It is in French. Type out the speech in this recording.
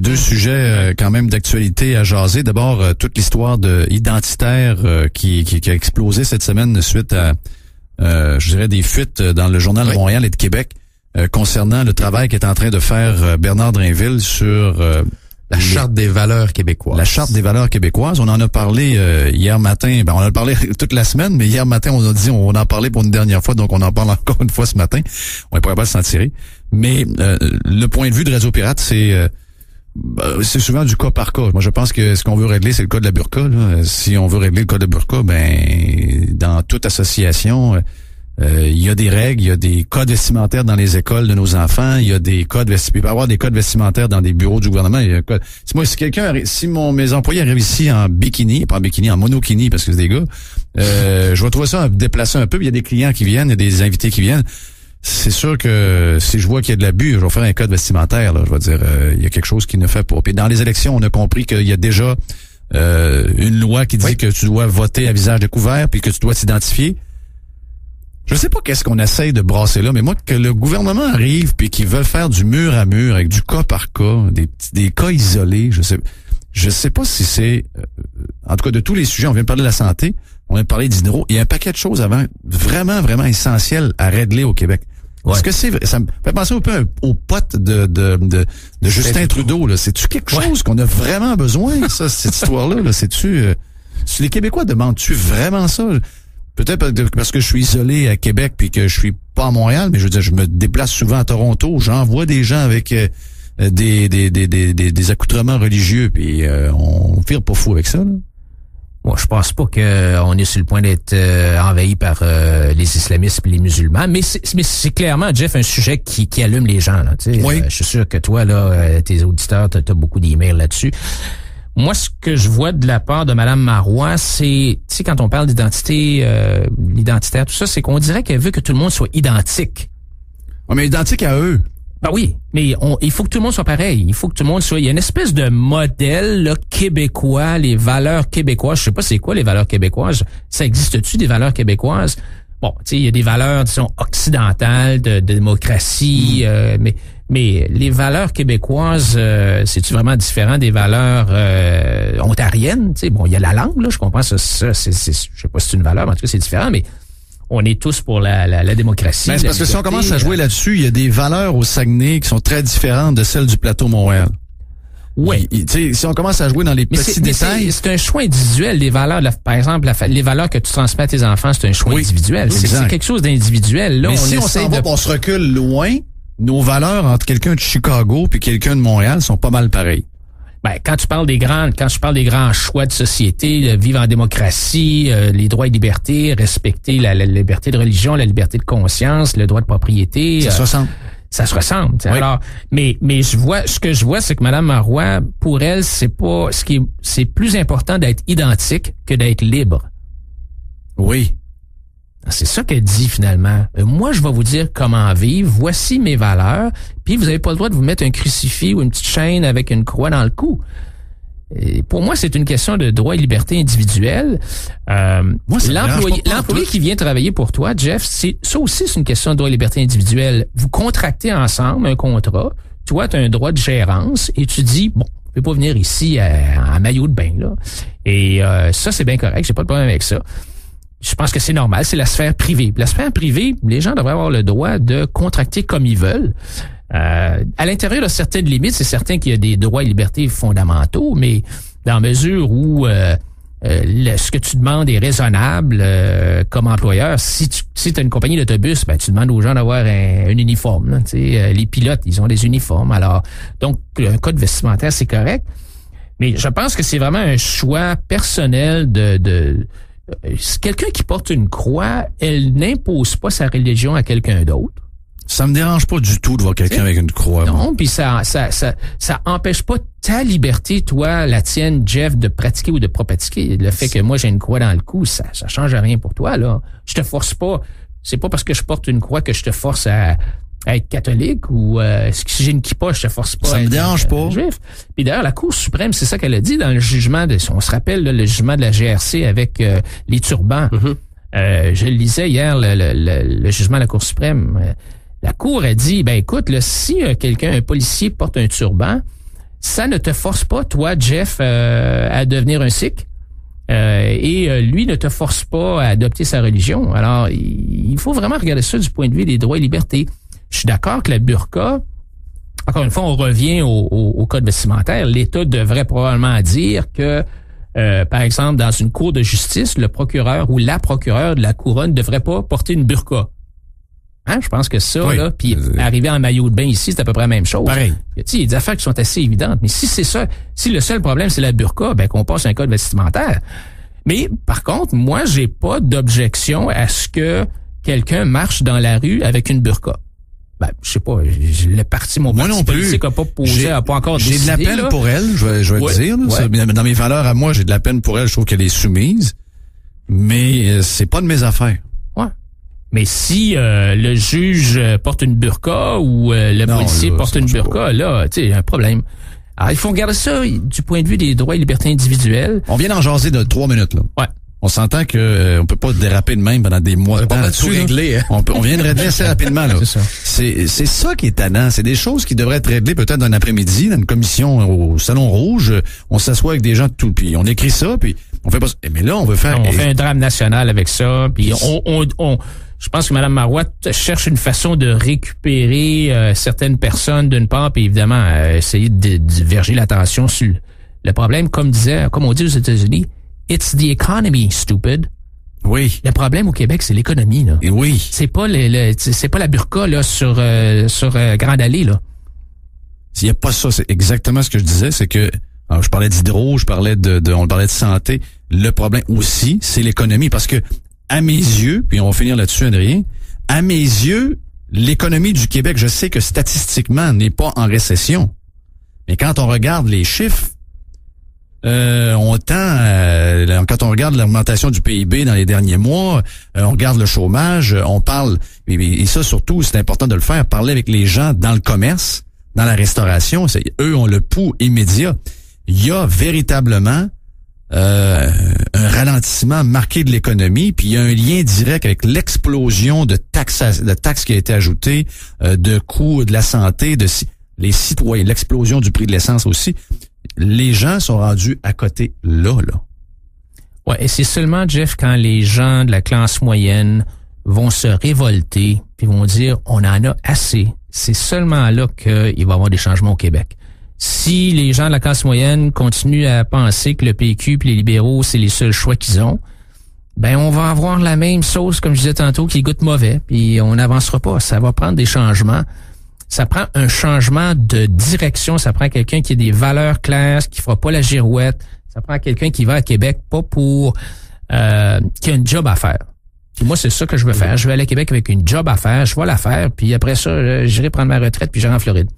deux sujets quand même d'actualité à jaser. D'abord, toute l'histoire identitaire qui a explosé cette semaine suite à, je dirais, des fuites dans le Journal de Montréal et de Québec concernant le travail qu'est en train de faire Bernard Drinville sur la Charte des valeurs québécoises. La Charte des valeurs québécoises. On en a parlé hier matin. On en a parlé toute la semaine, mais hier matin, on a dit on en parlait pour une dernière fois, donc on en parle encore une fois ce matin. On ne pourrait pas s'en tirer. Mais le point de vue de Radio Pirate, c'est souvent du cas par cas. Moi, je pense que ce qu'on veut régler, c'est le cas de la burqa. Là. Si on veut régler le cas de la burqa, dans toute association, il y a des règles, il y a des codes vestimentaires dans les écoles de nos enfants, il y a des codes vestimentaires, il peut y avoir des codes vestimentaires dans des bureaux du gouvernement. Il y a un code. Mes employés arrivent ici en bikini, pas en bikini, en monokini, parce que c'est des gars, je vais trouver ça déplacer un peu. Il y a des clients qui viennent, il y a des invités qui viennent. C'est sûr que si je vois qu'il y a de l'abus, je vais faire un code vestimentaire. Là, je vais dire, il y a quelque chose qui ne fait pas. Puis dans les élections, on a compris qu'il y a déjà une loi qui dit que tu dois voter à visage découvert puis que tu dois t'identifier. Je sais pas qu'est-ce qu'on essaye de brasser là, mais moi, que le gouvernement arrive puis qu'ils veulent faire du mur à mur avec du cas par cas, des cas isolés, je sais pas si c'est, en tout cas de tous les sujets, on vient de parler de la santé, on vient de parler d'hydro, il y a un paquet de choses avant vraiment, vraiment essentielles à régler au Québec. Ouais. Est-ce que ça me fait penser un peu aux potes de Justin Trudeau, là. C'est-tu quelque chose qu'on a vraiment besoin, ça, cette histoire-là, là? C'est-tu, les Québécois demandent-tu vraiment ça? Peut-être parce que je suis isolé à Québec puis que je suis pas à Montréal, mais je veux dire, je me déplace souvent à Toronto. J'envoie des gens avec des accoutrements religieux, puis on vire pas fou avec ça, là. Moi, je pense pas qu'on est sur le point d'être envahi par les islamistes et les musulmans, mais c'est clairement, Jeff, un sujet qui allume les gens, là. Tu sais, oui. Je suis sûr que toi, là, tes auditeurs, t'as beaucoup d'emails là-dessus. Moi, ce que je vois de la part de Mme Marois, c'est, tu sais, quand on parle d'identité, l'identitaire, tout ça, c'est qu'on dirait qu'elle veut que tout le monde soit identique. Ouais, mais identique à eux. Ben oui, mais il faut que tout le monde soit pareil. Il faut que tout le monde soit... Il y a une espèce de modèle là, québécois, les valeurs québécoises. Je sais pas c'est quoi les valeurs québécoises. Ça existe-tu des valeurs québécoises? Bon, tu sais, il y a des valeurs, disons, occidentales, de démocratie, mais les valeurs québécoises, c'est-tu vraiment différent des valeurs ontariennes? Tu sais, bon, il y a la langue, là, je comprends ça, je sais pas si c'est une valeur, mais en tout cas, c'est différent, mais on est tous pour la démocratie. Ben, c'est parce que si on commence à jouer là-dessus, il y a des valeurs au Saguenay qui sont très différentes de celles du plateau Montréal. Oui. Tu sais, si on commence à jouer dans les petits détails. C'est un choix individuel. Les valeurs, par exemple, les valeurs que tu transmets à tes enfants, c'est un choix individuel. C'est quelque chose d'individuel. Là, mais si on s'en va, on se recule loin, nos valeurs entre quelqu'un de Chicago puis quelqu'un de Montréal sont pas mal pareilles. Ben, quand je parle des grands choix de société, vivre en démocratie, les droits et libertés, respecter la liberté de religion, la liberté de conscience, le droit de propriété. Ça se ressemble. Oui. Alors, mais ce que je vois, c'est que Mme Marois, pour elle, c'est plus important d'être identique que d'être libre. Oui. C'est ça qu'elle dit finalement. Moi, je vais vous dire comment vivre. Voici mes valeurs. Puis vous n'avez pas le droit de vous mettre un crucifix ou une petite chaîne avec une croix dans le cou. Et pour moi, c'est une question de droit et liberté individuelle. L'employé qui vient travailler pour toi, Jeff, ça aussi, c'est une question de droit et liberté individuelle. Vous contractez ensemble un contrat. Toi, tu as un droit de gérance et tu dis, bon, je peux pas venir ici en maillot de bain, là. Et ça, c'est bien correct. J'ai pas de problème avec ça. Je pense que c'est normal, c'est la sphère privée. Puis la sphère privée, les gens devraient avoir le droit de contracter comme ils veulent. À l'intérieur de certaines limites, c'est certain qu'il y a des droits et libertés fondamentaux, mais dans mesure où ce que tu demandes est raisonnable comme employeur, si tu as une compagnie d'autobus, ben tu demandes aux gens d'avoir un uniforme. Là, les pilotes, ils ont des uniformes. Alors, donc, un code vestimentaire, c'est correct. Mais je pense que c'est vraiment un choix personnel quelqu'un qui porte une croix, elle n'impose pas sa religion à quelqu'un d'autre. Ça me dérange pas du tout de voir quelqu'un avec une croix. Non, puis ça empêche pas ta liberté, toi, la tienne, Jeff, de pratiquer ou de pas pratiquer. Le fait que moi j'ai une croix dans le cou, ça change rien pour toi, là. Je te force pas. C'est pas parce que je porte une croix que je te force à être catholique ou si j'ai une kippa, je te force pas. Ça me dérange pas. Juif. Puis d'ailleurs, la Cour suprême, c'est ça qu'elle a dit dans le jugement on se rappelle là, le jugement de la GRC avec les turbans. Mm-hmm. Je le lisais hier, le jugement de la Cour suprême. La Cour a dit, ben écoute, là, si un policier porte un turban, ça ne te force pas, toi, Jeff, à devenir un Sikh. Et lui ne te force pas à adopter sa religion. Alors, il faut vraiment regarder ça du point de vue des droits et libertés. Je suis d'accord que la burqa, encore une fois, on revient au code vestimentaire. L'État devrait probablement dire que, par exemple, dans une cour de justice, le procureur ou la procureure de la couronne ne devrait pas porter une burqa. Hein? Je pense que ça, oui. Là, puis arriver en maillot de bain ici, c'est à peu près la même chose. Pareil. Il y a des affaires qui sont assez évidentes. Mais si c'est ça, si le seul problème, c'est la burqa, ben qu'on passe un code vestimentaire. Mais, par contre, moi, j'ai pas d'objection à ce que quelqu'un marche dans la rue avec une burqa. Ben, je sais pas, le parti, mon moi parti non plus. politique a pas posé, a pas encore décidé. J'ai de la peine là. pour elle, je vais Ouais, le dire. Là, ouais. Dans mes valeurs à moi, j'ai de la peine pour elle. Je trouve qu'elle est soumise. Mais c'est pas de mes affaires. Ouais. Mais si le juge porte une burqa ou le policier là, porte une burqa, là, tu sais, il y a un problème. Alors, il faut regarder ça du point de vue des droits et libertés individuelles. On vient d'en jaser de 3 minutes, là. Ouais. On s'entend que on peut pas déraper de même pendant des mois. On peut pas tout régler, hein. On vient de régler assez rapidement, là. C'est ça. C'est ça qui est tannant. C'est des choses qui devraient être réglées peut-être d'un après-midi, dans une commission au Salon Rouge. On s'assoit avec des gens de tout, puis on écrit ça, puis on fait pas ça. Mais là, on veut faire... On fait un drame national avec ça, puis je pense que Mme Marois cherche une façon de récupérer certaines personnes d'une part, puis évidemment essayer de diverger l'attention sur le problème, comme on dit aux États-Unis, it's the economy, stupid. Oui. Le problème au Québec, c'est l'économie, là. Et oui. C'est pas c'est pas la burqa là sur Grande Allée, là. S'il y a pas ça, c'est exactement ce que je disais, c'est que alors, je parlais d'hydro, on parlait de santé. Le problème aussi, c'est l'économie, parce que à mes yeux, puis on va finir là-dessus, Adrien, à mes yeux, l'économie du Québec, je sais que statistiquement, n'est pas en récession. Mais quand on regarde les chiffres, quand on regarde l'augmentation du PIB dans les derniers mois, on regarde le chômage, on parle, et ça surtout, c'est important de le faire, parler avec les gens dans le commerce, dans la restauration, eux ont le pouls immédiat. Il y a véritablement un ralentissement marqué de l'économie, puis il y a un lien direct avec l'explosion de taxes qui a été ajoutée, de coûts de la santé, les citoyens, l'explosion du prix de l'essence aussi. Les gens sont rendus à côté là. Ouais, et c'est seulement, Jeff, quand les gens de la classe moyenne vont se révolter, puis vont dire on en a assez, c'est seulement là qu'il va y avoir des changements au Québec. Si les gens de la classe moyenne continuent à penser que le PQ et les libéraux, c'est les seuls choix qu'ils ont, ben on va avoir la même sauce, comme je disais tantôt, qui goûte mauvais, puis on n'avancera pas. Ça va prendre des changements. Ça prend un changement de direction. Ça prend quelqu'un qui a des valeurs claires, qui fera pas la girouette. Ça prend quelqu'un qui va à Québec, pas pour... qui a une job à faire. Puis moi, c'est ça que je veux faire. Je vais aller à Québec avec une job à faire. Je vais la faire, puis après ça, j'irai prendre ma retraite, puis j'irai en Floride.